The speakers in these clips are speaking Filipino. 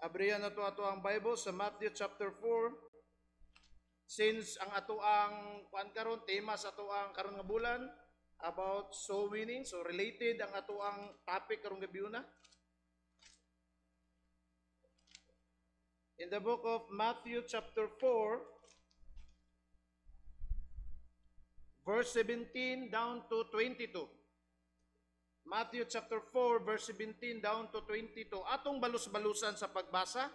Abrihan na to ato ang Bible sa Matthew chapter 4. Since ang ato ang kuan karon tema sa ato ang karon nga bulan about soul winning, so related ang ato ang topic karong gabi una. In the book of Matthew chapter 4, verse 17 down to 22. Matthew chapter 4 verse 17 down to 22. Atong balus-balusan sa pagbasa.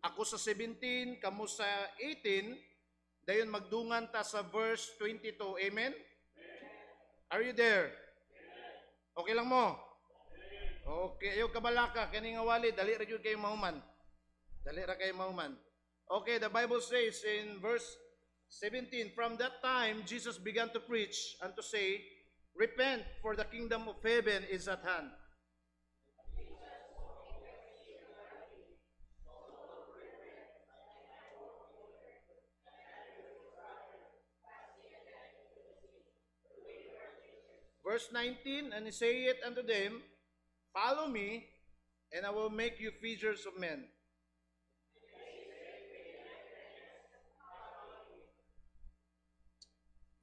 Ako sa 17, kamo sa 18. Dayon magdungan ta sa verse 22. Amen? Are you there? Okay lang mo? Okay, ayo kabalaka kani nga wali dali ra gyud kay mahuman. Dali ra kay mahuman. Okay, the Bible says in verse 17, from that time Jesus began to preach and to say, repent, for the kingdom of heaven is at hand. Verse 19, and he saith unto them, follow me, and I will make you fishers of men.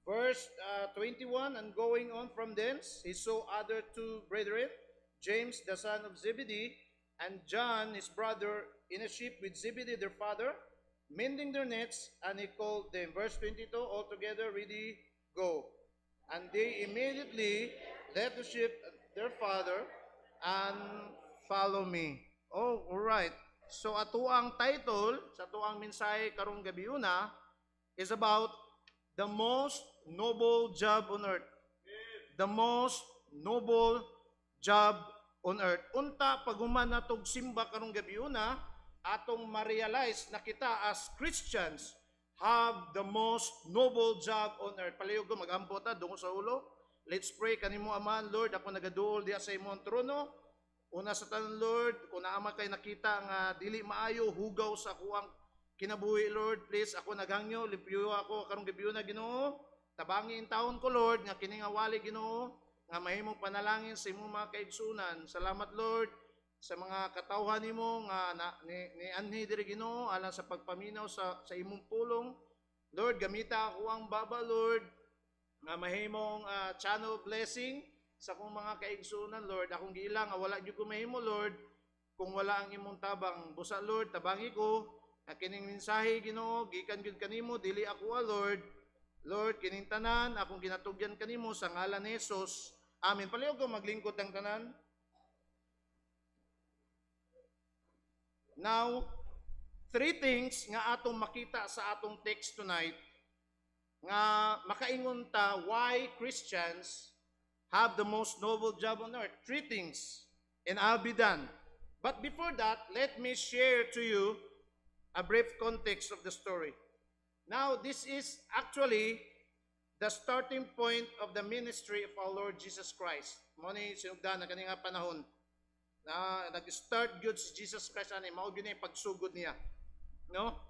Verse 21, and going on from thence, he saw other two brethren, James the son of Zebedee, and John his brother, in a ship with Zebedee their father, mending their nets, and he called them. Verse 22, altogether ready, go. And they immediately left the ship their father, and follow me. Oh, alright. So ato ang title, sa ato ang mensahe karong gabi una, is about the most noble job on earth. The most noble job on earth. Unta, paghuman natog simba karong gabi una, atong ma-realize na kita as Christians have the most noble job on earth. Palihog ko, mag-ampo ta, dungo sa ulo. Let's pray, kanimo Aman, Lord, ako nagaduol diya sa imong trono. Una sa tanan, Lord, kung naama kay nakita nga dili maayo, hugaw sa kuwang kinabuhi, Lord, please, ako naghangyo, limpyo ako, karong gabi na, Ginoo. Tabangi in taon ko, Lord, nga kiningawali, Ginoo, nga mahimong panalangin sa imong mga kaigsunan. Salamat, Lord, sa mga katawhan nimo nga ni anhi diri, Ginoo, alang sa pagpaminaw sa imong pulong. Lord, gamita ako ang baba, Lord, nga mahimong channel blessing sa akong mga kaigsunan, Lord. Akong giilang nga wala gyud ko mahimo, Lord, kung wala ang imong tabang. Busa, Lord, tabangi ko na kining mensahe, Ginoo, gikan gyud kanimo, dili ako, Lord. Lord, kining tanan, akong ginatugyan kanimo sa ngalan ni Jesus. Amen. Palihog ko maglingkod ang tanan. Now, three things nga atong makita sa atong text tonight nga makaingon ta why Christians have the most noble job on earth. Three things, and I'll be done. But before that, let me share to you a brief context of the story. Now, this is actually the starting point of the ministry of our Lord Jesus Christ. Mo ni sinugdan na kaninga panahon na nag-start gyud si Jesus Christ ani mao gyud ni pagsugod niya. No?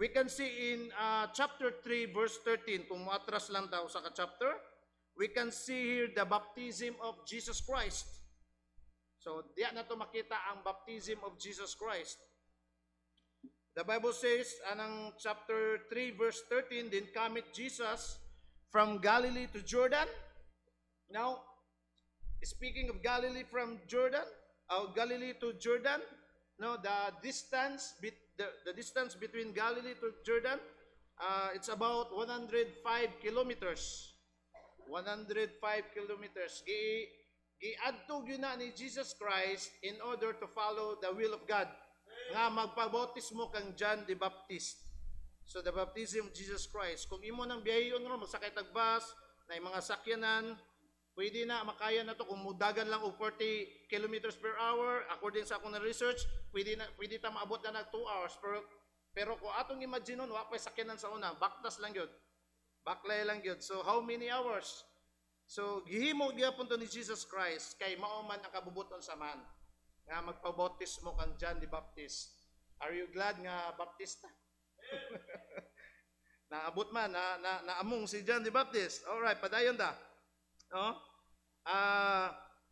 We can see in chapter 3 verse 13, kung moatras lang daw sa ka-chapter, we can see here the baptism of Jesus Christ. So, diya na to makita ang baptism of Jesus Christ. The Bible says, anang chapter 3 verse 13, then cometh Jesus from Galilee to Jordan. Now, speaking of Galilee from Jordan, Galilee to Jordan, no, the distance between Galilee to Jordan, it's about 105 kilometers. 105 kilometers. Giadto gyud na ni Jesus Christ in order to follow the will of God, nga magpabautismo kang John the Baptist. So the baptism of Jesus Christ. Kung imo nang biyayon ro magsakay tag bus, na mga sakyanan, pwede na makaya na to kung mudagan lang og 40 kilometers per hour. According sa akong research, pwede ta maabot na 2 hours. Pero kung atong imagine wa pa sakyanan sa una, baktas lang gyud. Baklay lang gyud. So how many hours? So gihimo gyapon to ni Jesus Christ kay mao man ang kabubuton sa man nga magpabautismo kang John the Baptist. Are you glad nga baptista? Naabot man naamong si John the Baptist. All right, padayon ta. No?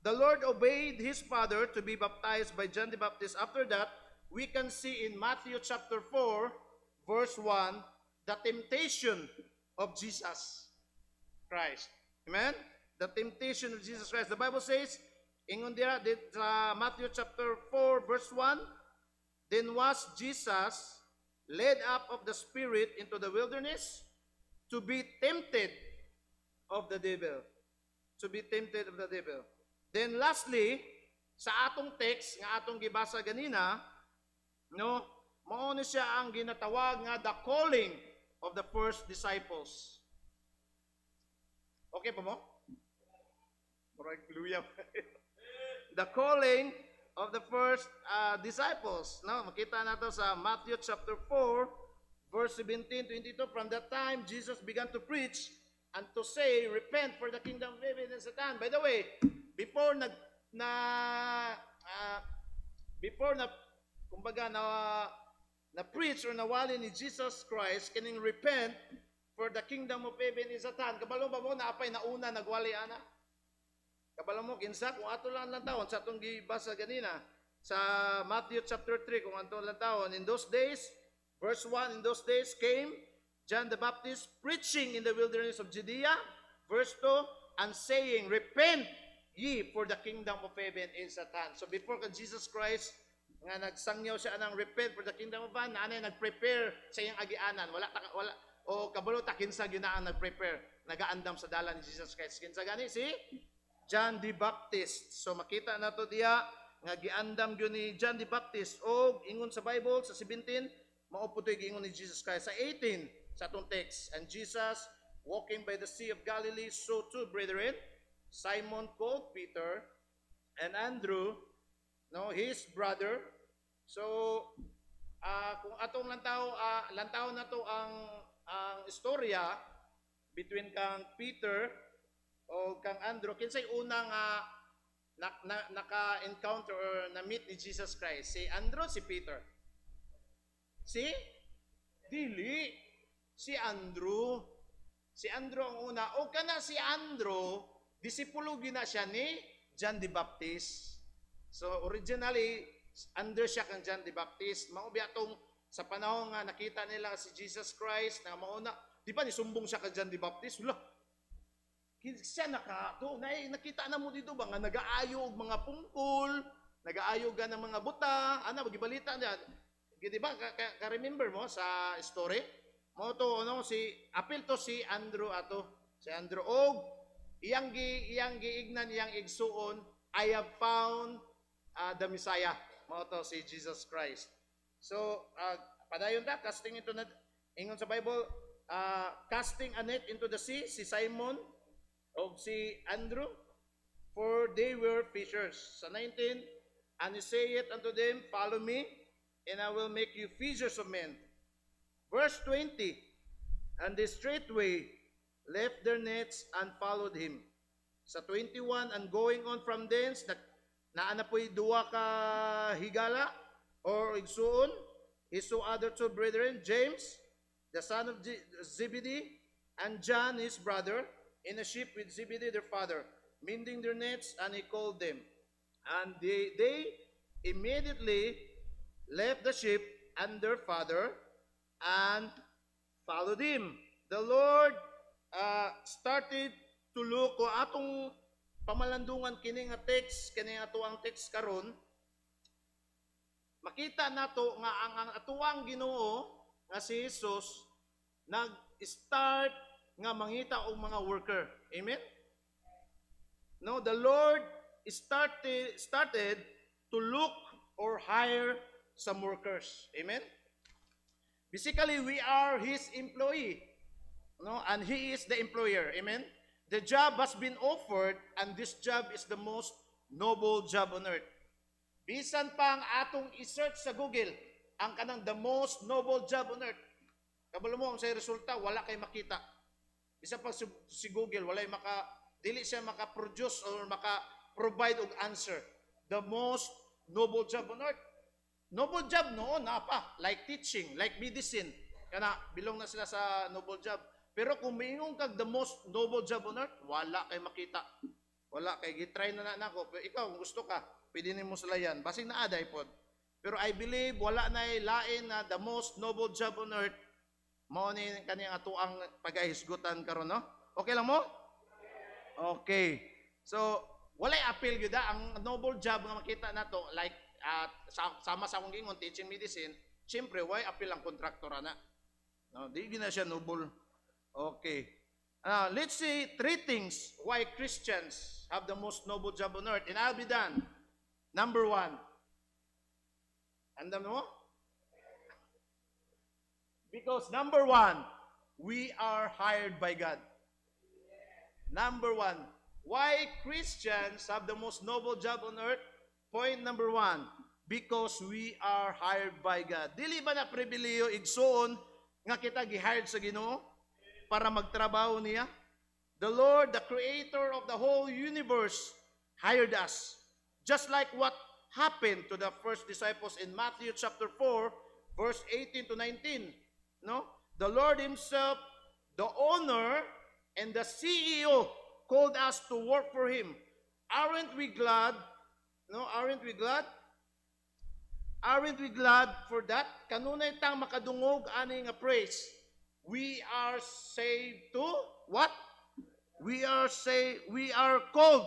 The Lord obeyed his father to be baptized by John the Baptist. After that, we can see in Matthew chapter 4, verse 1, the temptation of Jesus Christ. Amen? The temptation of Jesus Christ. The Bible says, ingon dira, Matthew chapter 4, verse 1, then was Jesus led up of the Spirit into the wilderness to be tempted of the devil. To be tempted of the devil. Then lastly, sa atong text nga atong gibasa ganina, no, mao ni siya ang ginatawag nga the calling of the first disciples. Okay pa mo? Murag luya. The calling of the first disciples. No, makita nato sa Matthew chapter 4, verse 17, 22. From that time, Jesus began to preach and to say, repent for the kingdom of heaven is at hand. By the way, before kumbaga na preach or nawali ni Jesus Christ kining repent for the kingdom of heaven is at hand. Kabalo ba mo na apay nauna nagwali ana? Kabalo mo kinsa kung ato lang taon sa atong gibasa ganina sa Matthew chapter 3 kung ato lang taon, in those days, verse 1, in those days came John the Baptist preaching in the wilderness of Judea, verse 2, and saying, repent ye, for the kingdom of heaven is at hand. So before ka Jesus Christ nga nagsangyaw siya ng repent for the kingdom of heaven, naanay nagprepare sa iyang agianan. Wala o kabalo ta kinsa ginaan nagprepare, nagaandam sa dalan ni Jesus Christ. Kinsa gani si John the Baptist. So makita nato diya nga giandam gyud ni John the Baptist og ingon sa Bible sa 17 mao putoy giingon ni Jesus Christ. Sa 18 sa atong text, and Jesus walking by the Sea of Galilee saw two brethren, Simon called Peter and Andrew, no, his brother. So kung atong lantaw na to ang istorya between kang Peter o kang Andrew, kinsay unang naka-encounter or na-meet ni Jesus Christ? Si Andrew, si Peter? Si? Dili. Si Andrew. Si Andrew ang una. O kana si Andrew, disipulo gina siya ni John the Baptist. So originally, under siya kang John the Baptist. Maubi atong sa panahon nga nakita nila si Jesus Christ na mauna, di ba nisumbong siya kang John the Baptist? Wala. Siya nakita na mo dito ba nga nagaayog mga pungkol, nagaayogan ng mga buta, magibalita niya. Di ba ka-remember mo sa story? Mo to apil to si Andrew ato. Si Andrew og iyang giignan iyang igsuon, I have found the Messiah. Mo to si Jesus Christ. So padayon ta casting into na ingon sa Bible, casting a net into the sea, si Simon o si Andrew, for they were fishers. Sa 19, and he saith unto them, follow me, and I will make you fishers of men. Verse 20, and they straightway left their nets and followed him. Sa 21, and going on from thence, naanapoy duwa ka higala, or igsuon, he saw other two brethren, James, the son of Zebedee, and John his brother, in a ship with Zebedee their father, mending their nets, and he called them. And they immediately left the ship and their father, and followed him. The Lord started to look, kung atong pamalandungan kini nga text, kini ato ang text karon, makita nato nga ang atuang Ginoo nga si Jesus nag-start nga mangita og mga worker. Amen? No, the Lord started to look or hire some workers. Amen? Basically, we are His employee. No? And He is the employer. Amen? The job has been offered, and this job is the most noble job on earth. Bisan pa ang atong i-search sa Google, ang kanang the most noble job on earth. Kabalo mo, ang sa resulta, wala kay makita. Bisan pa si Google, dili siya maka-produce or maka-provide og answer. The most noble job on earth. Noble job noon, like teaching, like medicine. Kana, bilong na sila sa noble job. Pero kung mayroon kag the most noble job on earth, wala kay makita. Wala kay gitry na nako. Pero ikaw, kung gusto ka, pwede nimo sila yan. Basig na aday pod. Pero I believe wala na lain na the most noble job on earth mao ni kaniyang ato ang pagahisgutan karon, no? Okay lang mo? Okay. So, walay appeal gyud ang noble job nga makita nato like sama sa akong gingon teaching medicine, syempre why appeal ang kontraktor ana. No, di gina siya noble. Okay. Let's see three things why Christians have the most noble job on earth, and I'll be done. Number one. Andam mo? Because number one, we are hired by God. Number one, why Christians have the most noble job on earth? Point number one, because we are hired by God. Dili ba na pribileyo igsoon nga kita gi-hired sa Ginoo para magtrabaho niya? The Lord, the creator of the whole universe, hired us. Just like what happened to the first disciples in Matthew chapter 4, verse 18 to 19. No? The Lord himself, the owner and the CEO, called us to work for him. Aren't we glad? No, aren't we glad? Aren't we glad for that? Kanunay tang makadungog ani nga praise. We are saved to what? We are called,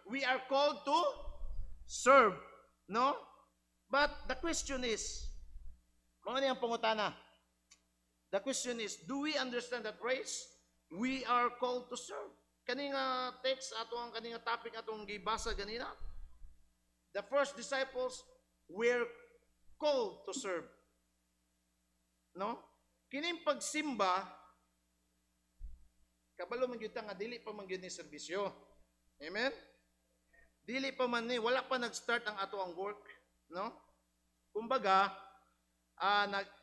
we are called to serve, no? But the question is, ano yung pangutana? The question is, do we understand that phrase? We are called to serve. Kaninga text atong kaninga topic atong gibasa ganina. The first disciples were called to serve. No? Kining pagsimba, kabalo man gyud nga dili pa man gyud ni serbisyo. Amen? Dili pa man ni, wala pa nag-start ang ato ang work, no? Kumbaga,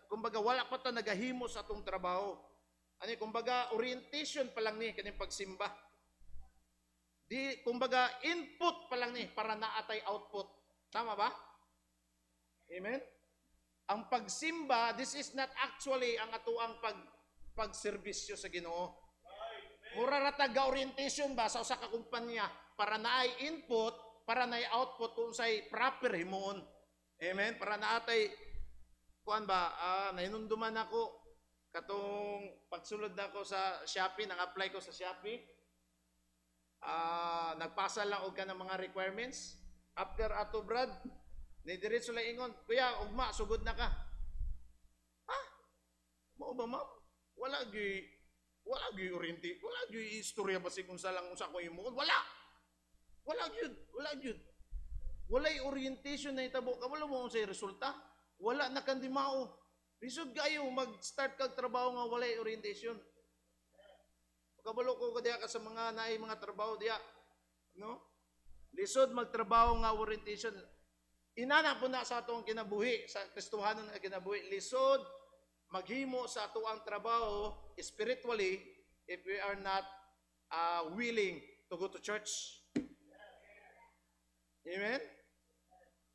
kumbaga wala pa ta nagahimo sa atong trabaho. Ani kumbaga orientation pa lang ni kining pagsimba. Kumbaga input pa lang ni para naatay output. Tama ba? Amen. Ang pagsimba, this is not actually ang ato ang pagserbisyo sa Ginoo. Mura ra taga orientation ba sa usa ka kumpanya para naay input, para naay output kung say proper himuon. Amen. Para naatay kuan ba, nahinumduman ako katong pagsulod nako sa Shopee, nang-apply ko sa Shopee. Nagpasa lang og kanang mga requirements. After ato Brad, ni diretso lang ingon, kuya, ugma sugod na ka. Ha? Mao ba ma'am? Wala gi orienti, wala gi istorya basi kung sa lang unsa ko himuon. Wala gyud. Walay orientation na itabo. Kabalo mo unsay resulta? Wala na kandi mao. Lisod kayo mag-start kag trabaho nga walay orientation. Kabalo ko diha ka sa mga naay mga trabaho diha, no? Lisod magtrabaho nga orientation. Inana po na sa atong kinabuhi, sa Kristohanon nga kinabuhi. Lisod maghimo sa ato ang trabaho spiritually if we are not willing to go to church. Amen?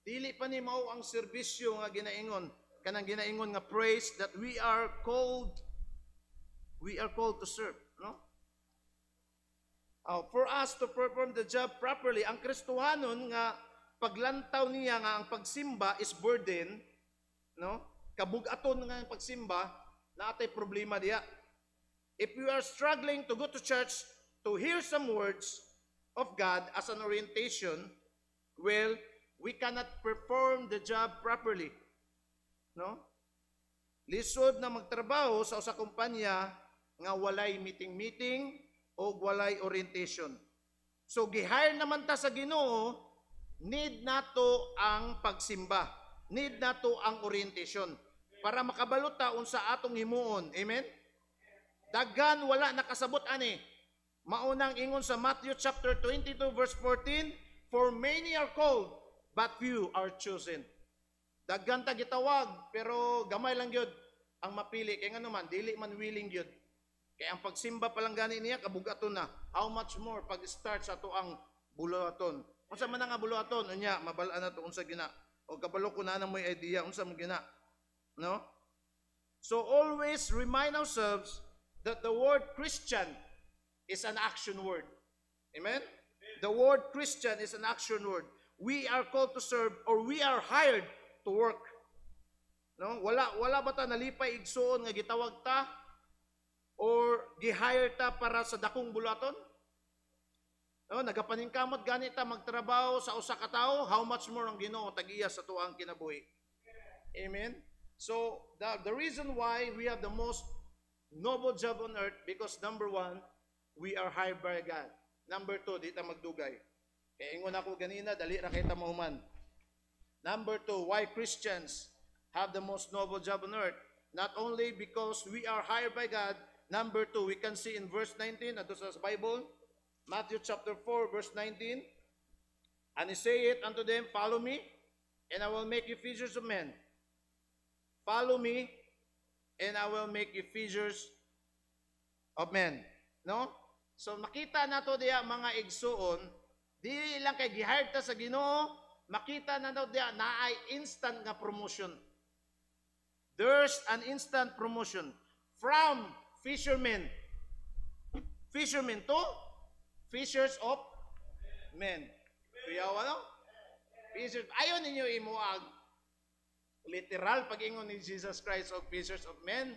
Dili pa ni mao ang serbisyo nga ginaingon, kanang ginaingon nga praise that we are called to serve, no? For us to perform the job properly, ang Kristohanon nga paglantaw niya nga ang pagsimba is burden, no? Kabug-aton nga ang pagsimba, naatay problema diya. If we are struggling to go to church to hear some words of God as an orientation, well, we cannot perform the job properly. No? Lisod na magtrabaho sa usa kumpanya nga walay meeting o walay orientation. So gihire naman ta sa Ginoo, need nato ang pagsimba. Need nato ang orientation para makabalot ta unsa atong himuon. Amen? Daghan wala nakasabot ani. Maunang ingon sa Matthew chapter 22 verse 14, for many are called, but few are chosen. Daghan ta gitawag, pero gamay lang gyud ang mapili. Kaya nga naman, dili man willing gyud. Kaya ang pagsimba pa lang gani niya, kabugaton na. How much more pag-start sa to ang buluhaton. Unsa man nga buluhaton, unya, mabalaan na to unsa gina. O kabalo ko na mo'y idea, unsa mo gina. No? So always remind ourselves that the word Christian is an action word. Amen? The word Christian is an action word. We are called to serve, or we are hired to work. No? Wala ba ta nalipay igsoon nga gitawag ta or gi-hire ta para sa dakong bulaton? No, nagapaningkamot gani ta magtrabaho sa usa ka tawo, how much more ang Ginoo tag-iya sa tuang kinabuhi. Amen. So the reason why we have the most noble job on earth, because number one, we are hired by God. Number two, di ta magdugay. Kaya ingon ako ganina, dali ra kay ta mahuman. Number two, why Christians have the most noble job on earth? Not only because we are hired by God. Number two, we can see in verse 19, ato sa Bible, Matthew chapter 4, verse 19, and he saith unto them, follow me, and I will make you fishers of men. Follow me, and I will make you fishers of men. No? So makita nato diya mga igsuon, di lang kay gihire ta sa Ginoo, makita nato diya na ay instant nga promotion. There's an instant promotion from fishermen to fishers of men. Kuyaw ano? Fishers. Ayon ninyo imuag literal pag-ingon ni Jesus Christ of fishers of men.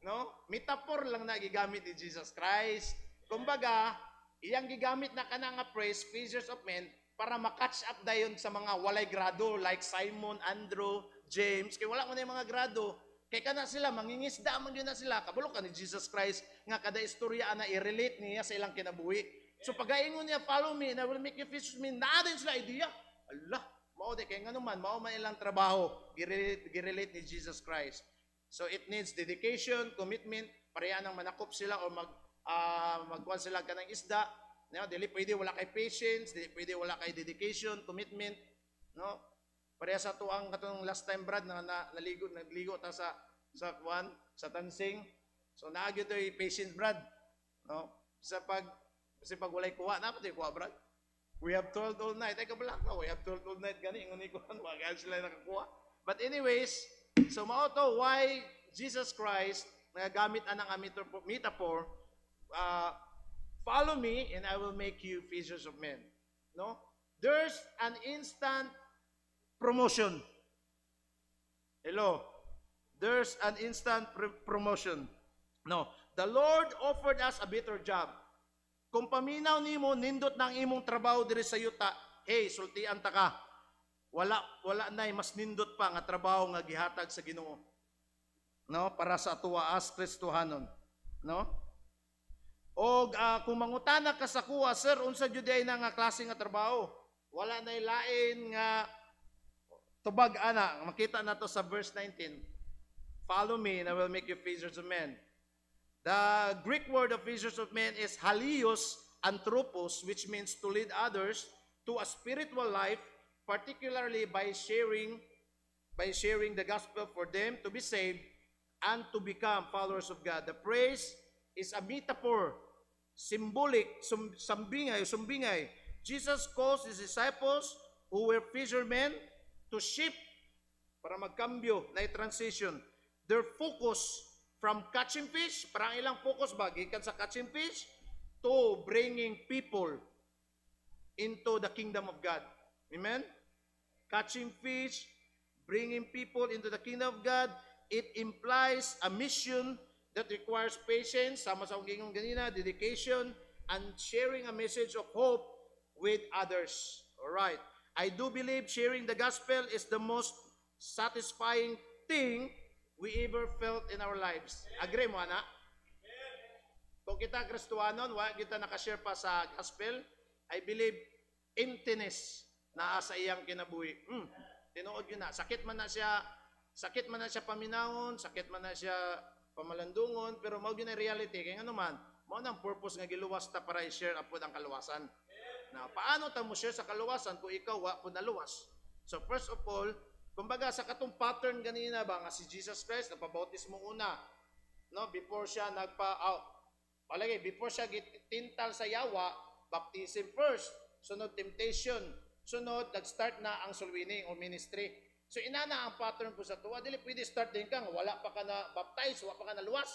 No? Metaphor lang na gigamit ni Jesus Christ. Kumbaga, iyang gigamit na kana nga phrase, fishers of men, para makatch up dayon sa mga walay grado like Simon, Andrew, James. Kaya wala mo na yung mga grado. Kaya kana sila, mangingisda man yun na sila. Kabalo ka ni Jesus Christ nga kada istorya na i-relate niya sa ilang kinabuhi. So pag-aingon niya, follow me and I will make you fishers of men, naa din sila idea. Allah, mao de kay ngano man, mao man ilang trabaho, girelate ni Jesus Christ. So it needs dedication, commitment, pareha nang manakop sila o magkuhan sila kanang isda. No, dili pwede wala kay patience, dili pwede wala kay dedication, commitment, no? Pareha sa tuang katong last time Brad na nagligo ta sa kuan, sa Tansing. So naagyo to patience Brad, no? Kasi pag walay kuha na pati kuha Brad. We have toiled all night. Ay kabala ka, we have toiled all night gani ingon ni kuan, wag sila nakakuha. But anyways, so mao to why Jesus Christ nagagamit anang metaphor, follow me and I will make you fishers of men. No? There's an instant promotion. Hello. There's an instant promotion. No. The Lord offered us a better job. Kung paminaw nimo nindot nang imong trabaho diri sa yuta, hey, sultian ta ka. Wala nay mas nindot pa nga trabaho nga gihatag sa Ginoo. No, para sa atuwa as Kristohanon. No? O kung mangutana ka sa kuha, sir, unsa jud ay na nga klase nga trabaho? Wala nay lain nga tubag ana, makita na to sa verse 19. Follow me and I will make you fishers of men. The Greek word of fishers of men is halios anthropos, which means to lead others to a spiritual life, particularly by sharing the gospel for them to be saved and to become followers of God. The phrase is a metaphor, symbolic, sumbingay. Jesus calls his disciples who were fishermen to ship, para magkambyo na transition, their focus from catching fish, parang ilang focus ba, gikan sa catching fish, to bringing people into the kingdom of God. Amen? Catching fish, bringing people into the kingdom of God, it implies a mission that requires patience, sama sa ungingong ganina, dedication, and sharing a message of hope with others. Alright. I do believe sharing the gospel is the most satisfying thing we ever felt in our lives. Agree mo, ana? Kung kita Kristohanon, wa kita nakashare pa sa gospel, I believe emptiness na sa iyang kinabuhi. Tinuod yun na. Sakit man na siya paminahon, sakit man na siya pamalandungon, pero mao gyud na reality kay ngano man, mao nang purpose nga giluwas ta para i-share apod ang kaluwasan. Na paano ta mo share sa kaluwasan kung ikaw wa pud naluwas? So first of all, kumbaga sa katong pattern ganina ba nga si Jesus Christ nagpabautismo una, no, before siya before siya gitintal sa yawa, baptism first, sunod temptation, sunod nag-start na ang soul winning o ministry. So inana ang pattern po sa tuwa, dili pwede start din kang wala pa ka na baptize, wala pa ka na luwas.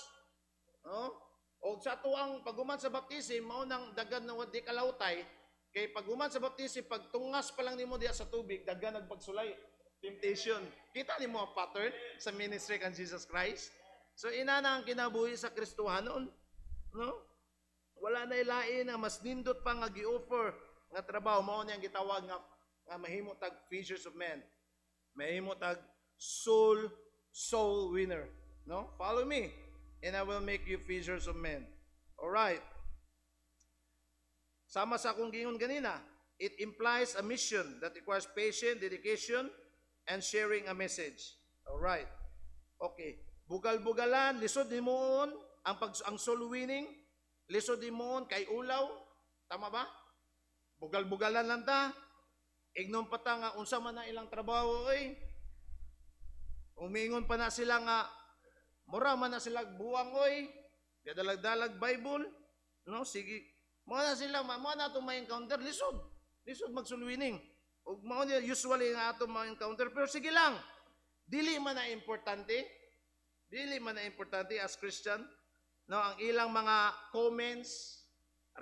No? O sa tuwang paguman sa baptism, mao nang dagan na di kalawtay, kay paguman sa baptism, pagtungas pa lang nimo diya sa tubig, dagan nagpagsulay. Temptation. Kita ni mo ang pattern sa ministry kan Jesus Christ. So inana ang kinabuhi sa Kristohanon, no? Wala na ilain nga mas nindot pa nga gi-offer nga trabaho mao niyang gitawag nga mahimo tag fishers of men. Mahimo tag soul winner, no? Follow me and I will make you fishers of men. All right. Sama sa akong gingon ganina, it implies a mission that requires patience, dedication, and sharing a message. All right. Okay. Bugal-bugalan, lisod himoon ang soul winning, lisod himoon kay ulaw, tama ba? Bugal-bugalan lang ta. Ignon pa ta nga unsa man ang ilang trabaho oy. Umingon pa na sila nga mura man na sila buwang oy. Gadalag-dalag Bible, no? Sige. Mo na sila, mo na ato ma-encounter lisod. Lisod mag-soul winning. Ug mao ni usually nga ato ma-encounter pero sige lang. Dili man na importante. Dili man na importante as Christian, no, ang ilang mga comments,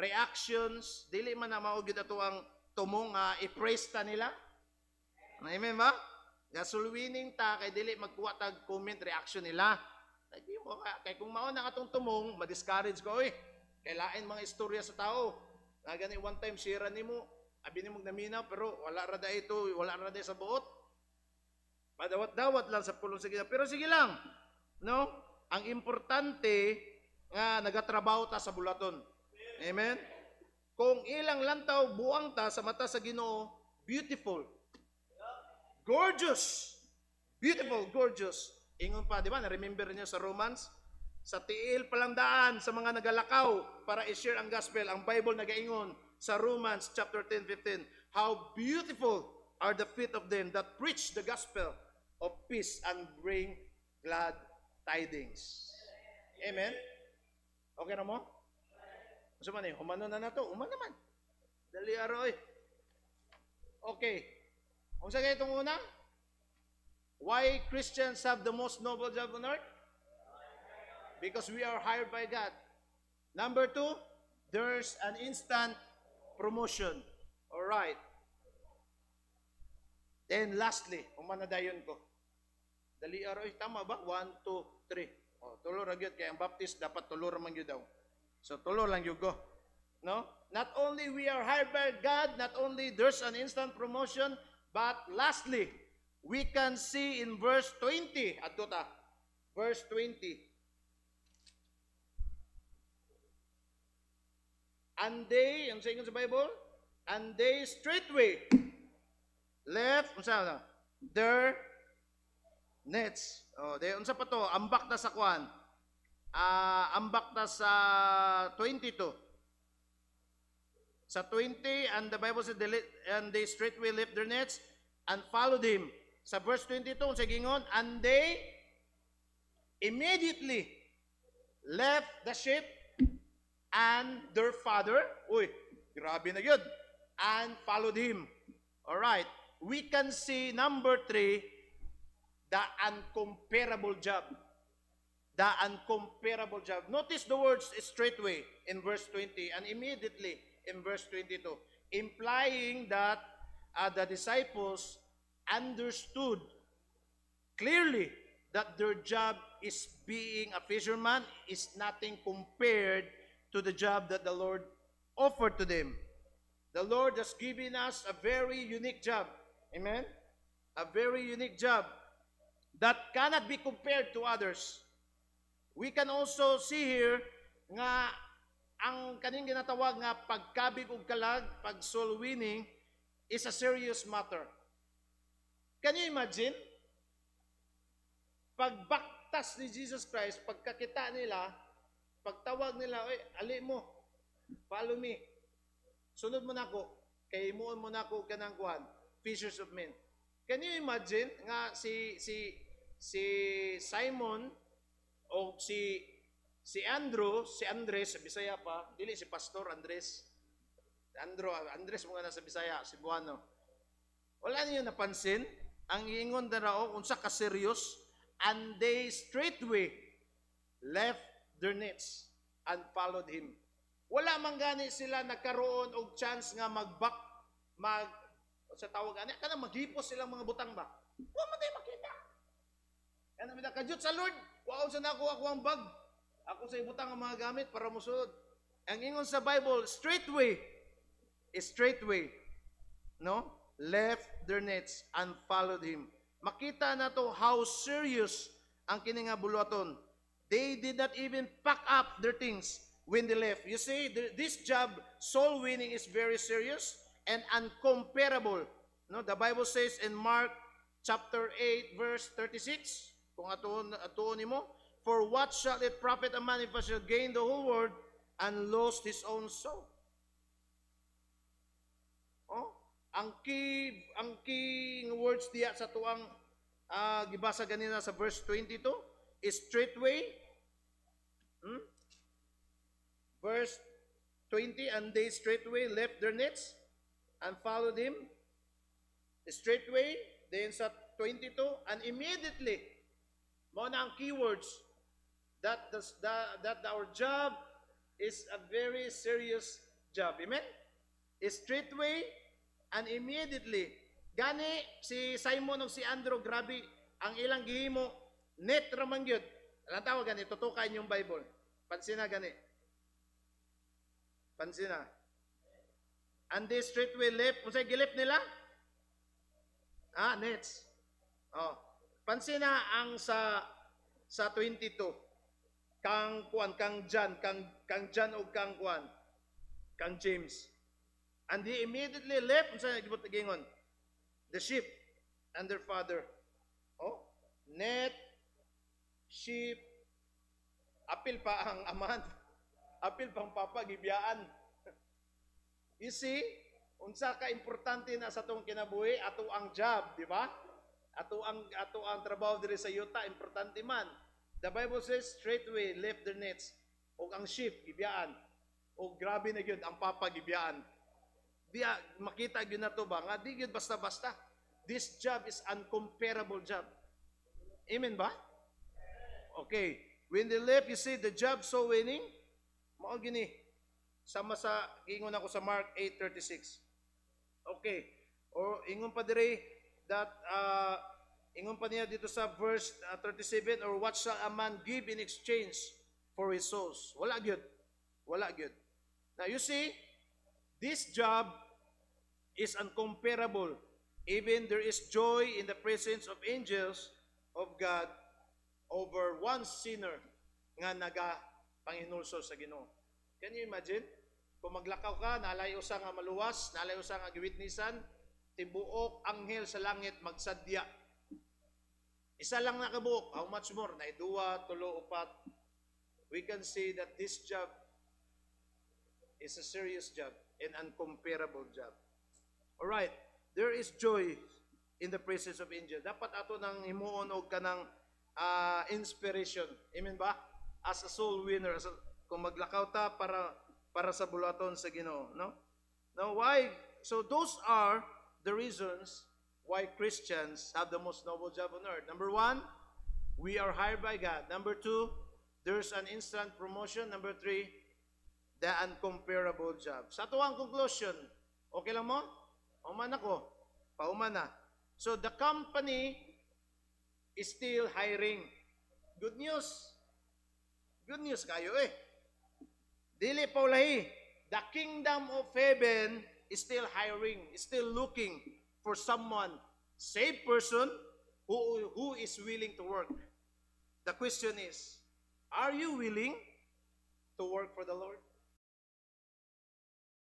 reactions, dili man na mao gid ato ang tumong i-praise ta nila. Amen ba? Nga soul winning ta kay dili magkuha tag comment reaction nila. Di mo kay kung mao na atong tumong, ma-discourage ko oy. Kay lain mga istorya sa tao. Nga gani one time share nimo, abi nimo naminaw pero wala ra da ito, wala ra da sa buot. Madawat-dawat lang sa pulong sige. Pero sige lang. No? Ang importante nga nagatrabaho ta sa bulaton. Amen? Kung ilang lantaw buang ta sa mata sa Ginoo, beautiful. Gorgeous. Beautiful, gorgeous. Ingon pa, di ba? Na-remember niyo sa Romans? Sa tiil palang daan sa mga nagalakaw para i-share ang gospel. Ang Bible nagaingon sa Romans chapter 10:15. How beautiful are the feet of them that preach the gospel of peace and bring glad tidings. Amen? Okay na mo? Gusto man eh, umano na na to. Umano naman. Dali aroy. Okay. Kung sa itong una, why Christians have the most noble job on earth? Because we are hired by God. Number 2, there's an instant promotion. Alright. Then lastly, umanadayon ko. Dali aroy, tama ba? 1, 2, 3. Oh, tulo ra gyud kay ang baptist dapat tulo ra man gyud daw. So tulo lang gyud go. No? Not only we are hired by God, not only there's an instant promotion, but lastly, we can see in verse 20 adto ta. Verse 20. And they, ang saying sa Bible, and they straightway left, unsa na? Their nets. Oh, de unsa pa to? Ambak ta sa kwan. Ambak ta sa 22. Sa 20, and the Bible said, and they straightway left their nets and followed him. Sa verse 22, sa gingon, and they immediately left the ship and their father, uy, grabe na yun, and followed him. Alright, we can see number 3, the uncomparable job. The uncomparable job. Notice the words straightway in verse 20 and immediately in verse 22, implying that the disciples understood clearly that their job is being a fisherman is nothing compared to the job that the Lord offered to them. The Lord has given us a very unique job. Amen? A very unique job that cannot be compared to others. We can also see here nga ang kaning ginatawag nga pagkabig ug kalag, pag soul winning is a serious matter. Can you imagine? Pagbaktas ni Jesus Christ, pagkakita nila, pagtawag nila, oy, ali mo, follow me. Sunod mo nako, kay imuon mo nako kanang kuan, fishers of men. Can you imagine nga si Simon o si Andres sa Bisaya pa, dili si Pastor Andres. Andres mga nasa Bisaya, Cebuano. Wala niyo napansin ang ingon na raw unsa ka serious, and they straightway left their nets and followed him. Wala man gani sila nagkaroon og chance nga sa tawag ani kana maghipos silang mga butang ba. Wa man tayo makita. Kaya namin nakajut sa Lord. Waon sa nako ako ang bag. Ako sa ibutang ang mga gamit para musulod. Ang ingon sa Bible, straightway. Straightway. No? Left their nets and followed him. Makita na to how serious ang kini nga buluaton. They did not even pack up their things when they left. You see, this job, soul winning, is very serious and uncomparable. No, the Bible says in Mark chapter 8 verse 36, kung atuon nimo, for what shall it profit a man if he shall gain the whole world and lost his own soul? Oh, ang key words diya sa tuang gibasa ganina sa verse 22 is straightway. Verse 20, and they straightway left their nets and followed him. Straightway, then sa 22, and immediately, mo na ang keywords that our job is a very serious job. Amen? Straightway and immediately. Gani si Simon ug si Andrew, grabe ang ilang gihimo, net ramang gyud. Alam tawag gani, tutukan yung Bible. Pansina gani. Pansina. And they straightway left. Kung sa'y gilip nila? Nets. Oh. Pansina ang sa 22. Kang John o kang James. And they immediately left. Kung sa'y gibot gingon? The sheep and their father. Oh. Net, sheep, apil pa ang amahan, apil pang papa, gibiyaan. You see, unsa ka importante na sa tong kinabuhi, ato ang job, di ba? Ato ang trabaho diri sa yuta, importante man. The Bible says, straightway left their nets. O ang sheep, gibiyaan. O grabe na gyud ang papa, gibiyaan. Diya, makita gyud na to ba? Nga di gyud basta-basta. This job is uncomparable job. Amen ba? Okay. When they left, you see the job so winning. Mao gini. Sama sa ingon ako sa Mark 8:36. Okay. Or ingon pa dire that ingon pa niya dito sa verse 37, or what shall a man give in exchange for his souls? Wala gyud. Wala gyud. Now you see, this job is uncomparable. Even there is joy in the presence of angels of God over one sinner nga naga-panginulso sa Ginoo. Can you imagine? Kung maglakaw ka, nalay usa nga maluwas, nalay usa nga giwitnisan, tibuok anghel sa langit magsadya. Isa lang nakabuok, how much more? Na iduwa, tulo, upat. We can see that this job is a serious job, an uncomparable job. Alright, there is joy in the presence of angels. Dapat ato nang himuon og kanang inspiration. Amen ba? As a soul winner, kung maglakaw ta para sa bulaton sa Ginoo, no? Now why? So those are the reasons why Christians have the most noble job on earth. Number 1, we are hired by God. Number 2, there's an instant promotion. Number 3, the uncomparable job. Sa ito ang conclusion. Okay lang mo? Pauman ako. Pauman na. So the company is still hiring. Good news. Good news kayo eh. Dili paulahi. The kingdom of heaven is still hiring, is still looking for someone, saved person who is willing to work. The question is, are you willing to work for the Lord?